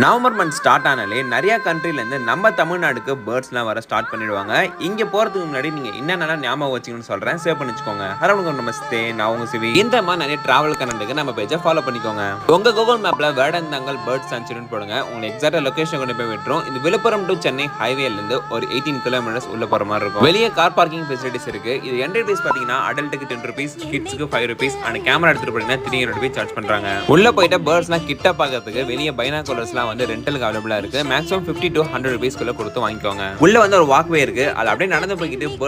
November month start ஆனாலே நிறைய கண்ட்ரிலேருந்து நம்ம தமிழ்நாடுக்கு பேர்ட்ஸ்லாம் வர ஸ்டார்ட் பண்ணிடுவாங்க. இங்கே போகிறதுக்கு முன்னாடி நீங்கள் என்னென்னலாம் ஞாபகம் வச்சுக்கணும்னு சொல்கிறேன், சேவ் பண்ணி வச்சுக்கோங்க. ஹலோ நமஸ்தே, நான் உங்கள் சிவி. இந்த மாதிரி நிறைய டிராவல் கனெக்ட்டுக்கு நம்ம பேஜை ஃபாலோ பண்ணிக்கோங்க. உங்கள் கூகுள் மேப்பில் வேடந்தாங்கல் பேர்ட் சான்ச்சுரின்னு போடுங்க. உங்களுக்கு எக்ஸாக்டாக லொக்கேஷன் கொண்டு போய் விட்டுரும். இது விழுப்புரம் டு சென்னை ஹைவேலேருந்து ஒரு 18 கிலோமீட்டர்ஸ் உள்ள போகிற மாதிரி இருக்கும். வெளியே கார் பார்க்கிங் ஃபெசிலிட்டிஸ் இருக்குது. இது என்ட்ரி ஃபீஸ் பார்த்தீங்கன்னா அடல்ட்டுக்கு 10 rupees, கிட்ஸுக்கு 5 rupees, அண்ட் கேமரா எடுத்துகிட்டு போனீங்கன்னா 300 rupees சார்ஜ் பண்ணுறாங்க. உள்ளே போயிட்டு பேர்ட்ஸ்லாம் கிட்ட பார்க்கறதுக்கு வெளியே பைனாகுலர்ஸ்லாம் வந்து ரெண்டலுக்கு அவைலபிளா இருக்கு. மேக்ஸிமம் 50 to 100 rupees குள்ள கொடுத்து வாங்கிக்கோங்க. உள்ள வந்து ஒரு வாக்வே இருக்கு. அது அப்படியே நடந்து போய்கிட்டு